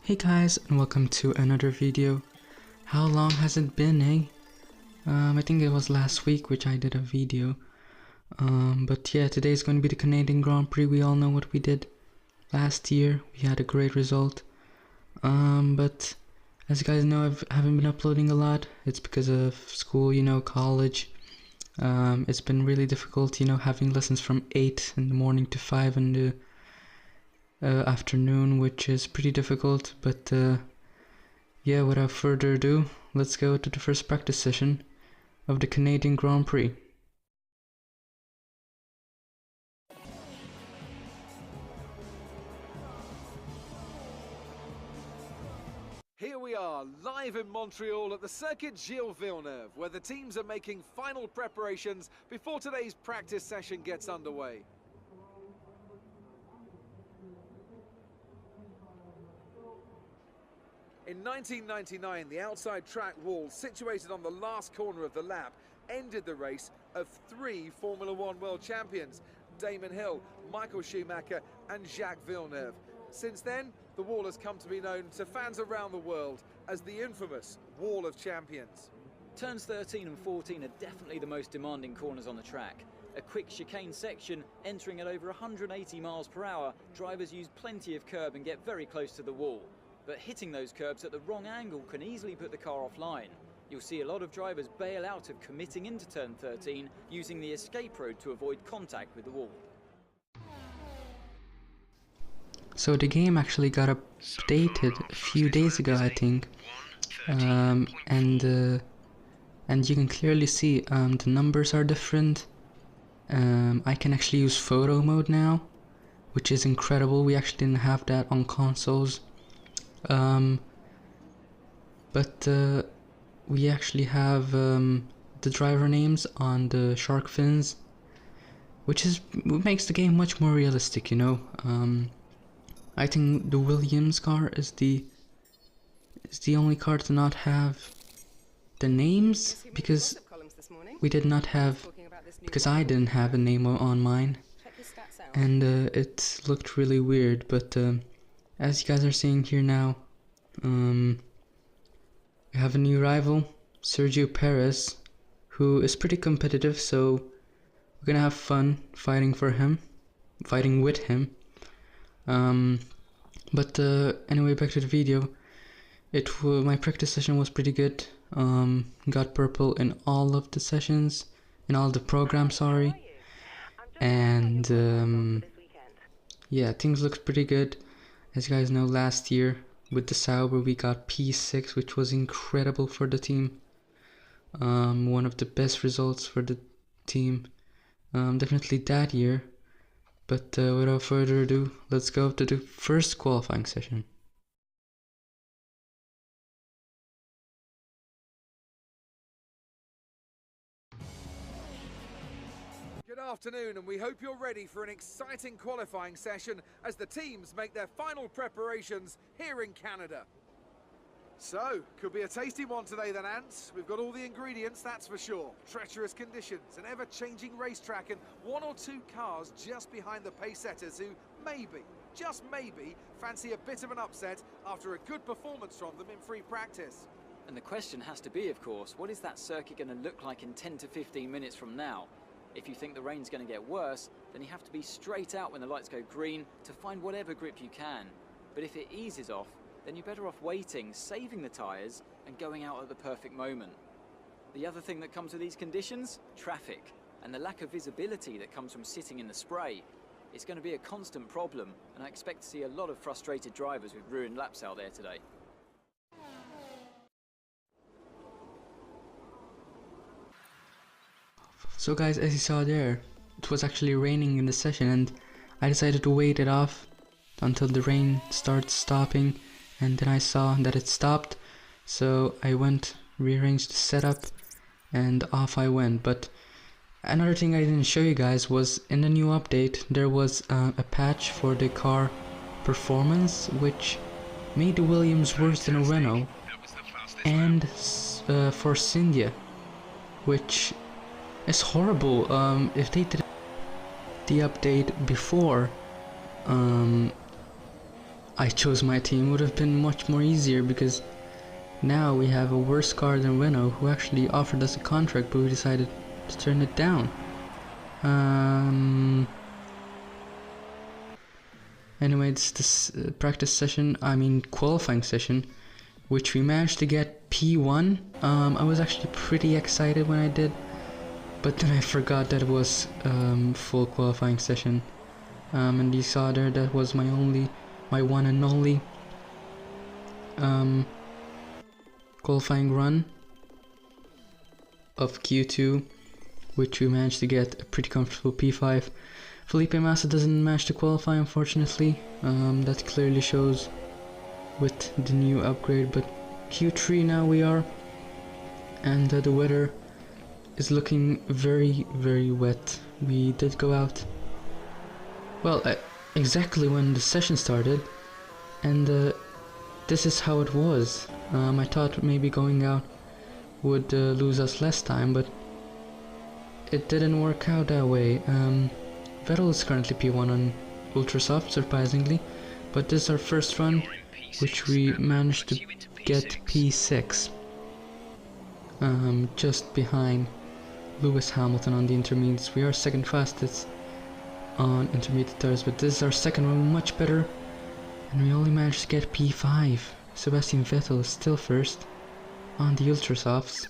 Hey guys, and welcome to another video. How long has it been, eh? I think it was last week which I did a video. But yeah, today's going to be the Canadian Grand Prix. We all know what we did last year. We had a great result. But as you guys know, I haven't been uploading a lot. It's because of school, college. It's been really difficult, having lessons from 8 in the morning to 5 in the afternoon, which is pretty difficult. But yeah, without further ado, let's go to the first practice session of the Canadian Grand Prix. Here we are, live in Montreal at the Circuit Gilles Villeneuve, where the teams are making final preparations before today's practice session gets underway. In 1999, the outside track wall, situated on the last corner of the lap, ended the race of 3 Formula One world champions, Damon Hill, Michael Schumacher and Jacques Villeneuve. Since then, the wall has come to be known to fans around the world as the infamous Wall of Champions. Turns 13 and 14 are definitely the most demanding corners on the track. A quick chicane section, entering at over 180 miles per hour, drivers use plenty of curb and get very close to the wall. But hitting those curbs at the wrong angle can easily put the car offline. You'll see a lot of drivers bail out of committing into turn 13, using the escape road to avoid contact with the wall. So the game actually got updated a few days ago, I think, and you can clearly see the numbers are different. I can actually use photo mode now, which is incredible. We actually didn't have that on consoles. But we actually have the driver names on the shark fins, which makes the game much more realistic, I think the Williams car is the only car to not have the names, because we did not have, because I didn't have a name on mine, and it looked really weird. But as you guys are seeing here now, we have a new rival, Sergio Perez, who is pretty competitive, so we're gonna have fun fighting with him. But anyway, back to the video. My practice session was pretty good. Got purple in all of the sessions, in all the programs, sorry. And yeah, things looked pretty good. As you guys know, last year with the Sauber we got P6, which was incredible for the team. One of the best results for the team, definitely that year. But without further ado, let's go to the first qualifying session. Good afternoon, and we hope you're ready for an exciting qualifying session as the teams make their final preparations here in Canada. So, could be a tasty one today then, Ants. We've got all the ingredients, that's for sure. Treacherous conditions, an ever-changing racetrack, and 1 or 2 cars just behind the pace setters who maybe, just maybe, fancy a bit of an upset after a good performance from them in free practice. And the question has to be, of course, what is that circuit going to look like in 10 to 15 minutes from now? If you think the rain's going to get worse, then you have to be straight out when the lights go green to find whatever grip you can. But if it eases off, then you're better off waiting, saving the tyres, and going out at the perfect moment. The other thing that comes with these conditions? Traffic, and the lack of visibility that comes from sitting in the spray. It's going to be a constant problem, and I expect to see a lot of frustrated drivers with ruined laps out there today. So guys, as you saw there, it was actually raining in the session, and I decided to wait it off until the rain starts stopping. And then I saw that it stopped, so I rearranged the setup, and off I went. But another thing I didn't show you guys was, in the new update there was a patch for the car performance, which made the Williams worse than a Renault, and for India, which is horrible. If they did the update before I chose my team would have been much more easier, because now we have a worse car than Renault, who actually offered us a contract, but we decided to turn it down. Anyway, this practice session, I mean qualifying session, which we managed to get P1. I was actually pretty excited when I did, but then I forgot that it was full qualifying session. And you saw there that was my one and only qualifying run of Q2, which we managed to get a pretty comfortable P5. Felipe Massa doesn't manage to qualify, unfortunately. That clearly shows with the new upgrade, but Q3 now we are, and the weather is looking very, very wet. We did go out, well, exactly when the session started, and this is how it was. I thought maybe going out would lose us less time, but it didn't work out that way. Vettel is currently P1 on Ultrasoft, surprisingly, but this is our first run, which we managed to get P6, just behind Lewis Hamilton on the intermediates. We are second fastest on intermediate tires, but this is our second run, much better, and we only managed to get P5. Sebastian Vettel is still first on the Ultrasofts.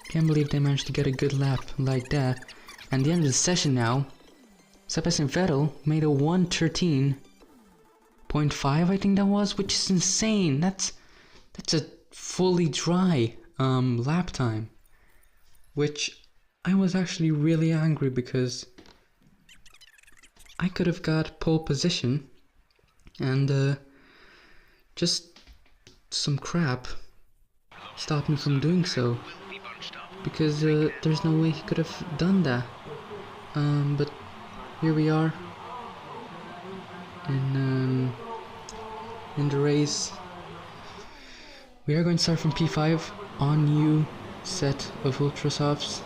Can't believe they managed to get a good lap like that. And the end of the session now, Sebastian Vettel made a 1:13.5, I think that was, which is insane. That's a fully dry lap time, which I was actually really angry, because I could have got pole position, and just some crap stopped me from doing so, because there's no way he could have done that. But here we are in the race. We are going to start from P5 on new set of Ultrasofts,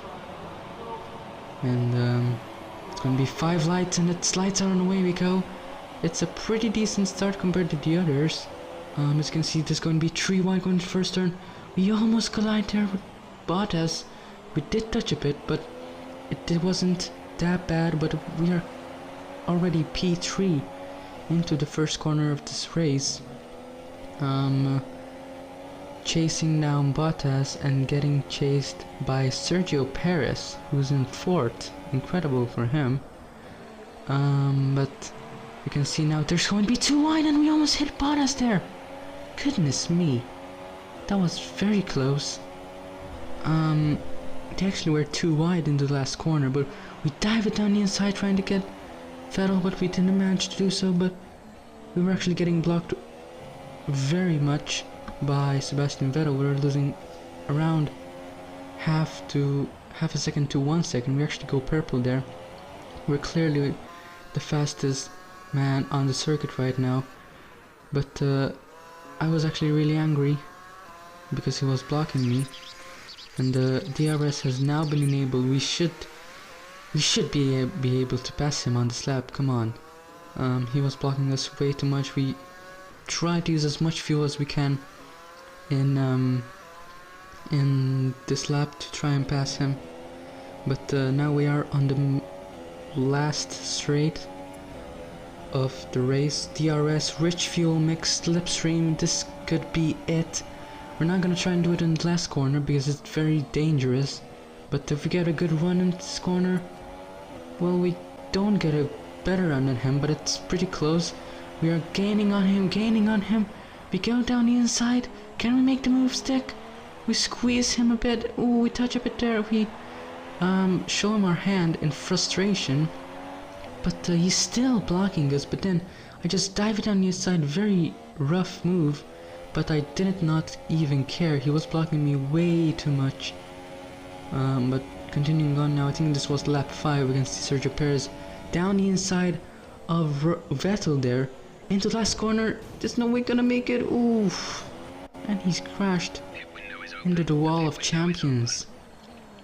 and it's going to be 5 lights, and its lights are on, away we go. It's a pretty decent start compared to the others. As you can see, there's going to be 3 wide going to the first turn. We almost collide there with Bottas. We did touch a bit, but it wasn't that bad. But we are already P3 into the first corner of this race. Chasing down Bottas and getting chased by Sergio Perez, who's in 4th. Incredible for him. But you can see now there's going to be 2 wide, and we almost hit Bottas there. Goodness me, that was very close. They actually were 2 wide in the last corner, but we dive it down the inside trying to get Vettel, but we didn't manage to do so. But we were actually getting blocked very much by Sebastian Vettel. We were losing around half a second to 1 second. We actually go purple there. We're clearly the fastest man on the circuit right now, but I was actually really angry because he was blocking me, and the DRS has now been enabled. We should be able to pass him on this lap. Come on. He was blocking us way too much. We try to use as much fuel as we can in this lap to try and pass him, but now we are on the last straight of the race. DRS, rich fuel mix, slipstream. This could be it. We're not gonna try and do it in the last corner because it's very dangerous, but if we get a good run in this corner, well, we don't get a better run than him, but it's pretty close. We are gaining on him. We go down the inside. Can we make the move stick? We squeeze him a bit. Ooh, we touch a bit there. We show him our hand in frustration, but he's still blocking us. But then I just dive it down the inside. Very rough move, but I did not even care. He was blocking me way too much. But continuing on now, I think this was lap 5 against Sergio Perez. Down the inside of Vettel there. Into the last corner. There's no way gonna make it. Oof. And he's crashed into the wall of champions.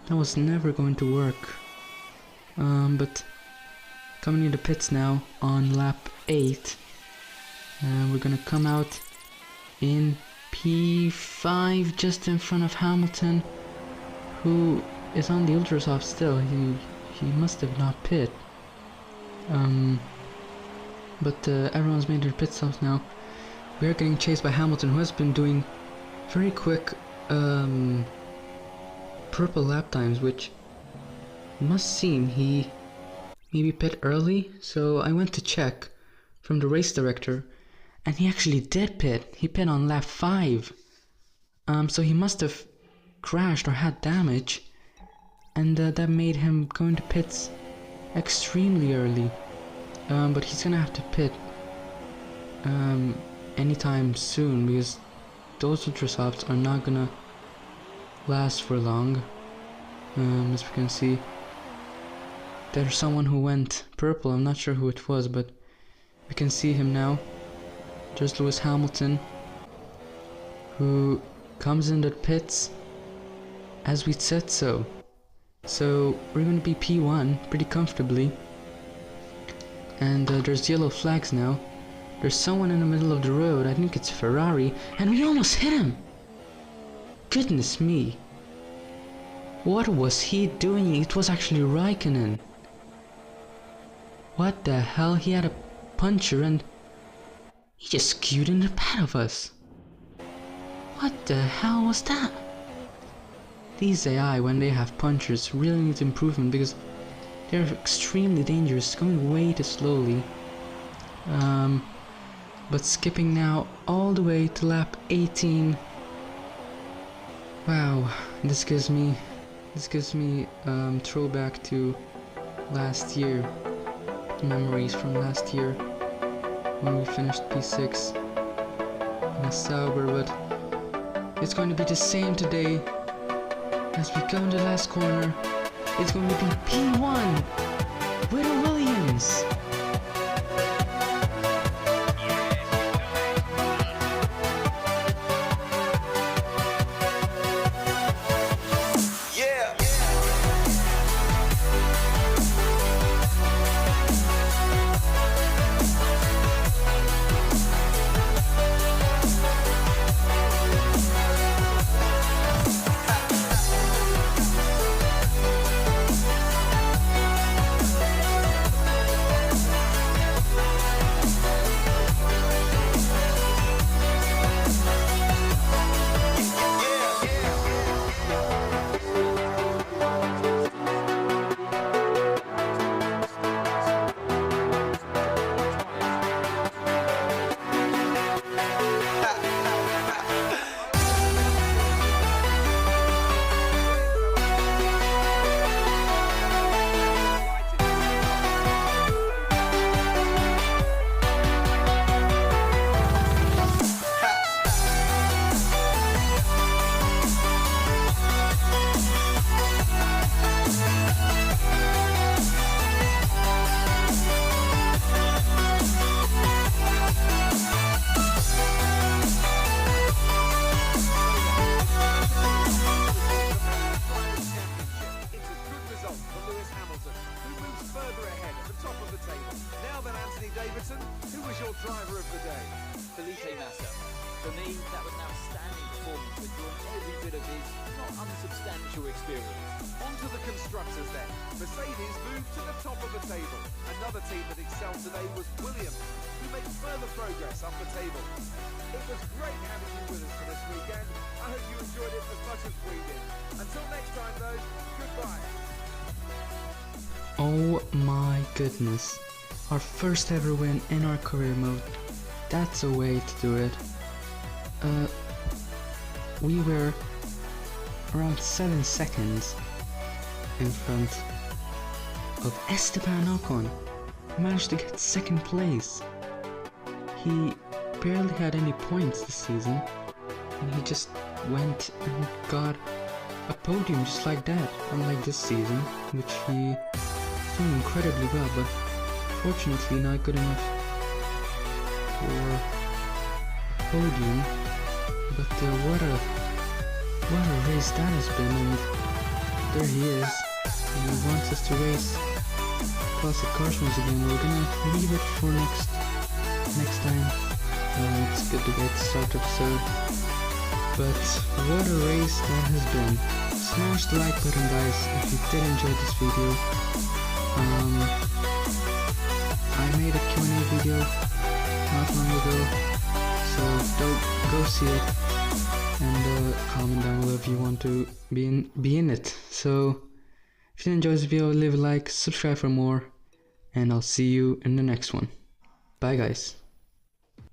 That was never going to work. But coming into the pits now on lap 8. And we're gonna come out in P5 just in front of Hamilton, who is on the ultrasoft still. He must have not pit. But everyone's made their pit stops now. We are getting chased by Hamilton, who has been doing very quick purple lap times, which must seem he maybe pit early. So I went to check from the race director, and he actually did pit. He pit on lap 5. So he must have crashed or had damage, and that made him go into pits extremely early. But he's gonna have to pit anytime soon, because those ultrasofts are not gonna last for long. As we can see, there's someone who went purple. I'm not sure who it was, but we can see him now. There's Lewis Hamilton, who comes in the pits as we said so. So we're going to be P1 pretty comfortably. And there's yellow flags now. There's someone in the middle of the road. I think it's Ferrari, and we almost hit him. Goodness me. What was he doing? It was actually Raikkonen. What the hell? He had a puncher and he just skewed in the pad of us. What the hell was that? These AI, when they have punchers, really need improvement, because they're extremely dangerous, going way too slowly. But skipping now all the way to lap 18. Wow, this gives me throwback to last year, memories from last year when we finished P6 in a Sauber. But it's going to be the same today. As we go in the last corner, it's going to be P1 with a Williams. Onto the constructors then. Mercedes moved to the top of the table. Another team that excelled today was Williams, who made further progress up the table. It was great having you with us for this weekend. I hope you enjoyed it as much as we did. Until next time though, goodbye. Oh my goodness. Our first ever win in our career mode. That's a way to do it. We were around 7 seconds in front of Esteban Ocon, who managed to get second place. He barely had any points this season, and he just went and got a podium just like that, unlike this season, which he doing incredibly well, but fortunately not good enough for a podium. But what a race that has been, and there he is. He wants us to race classic cars once again. We're gonna leave it for next time. It's good to get the start episode. But what a race that has been. Smash the like button, guys, if you did enjoy this video. I made a Q&A video not long ago, so go see it, and comment down below if you want to be in it. So if you enjoyed this video, leave a like, subscribe for more, and I'll see you in the next one. Bye guys.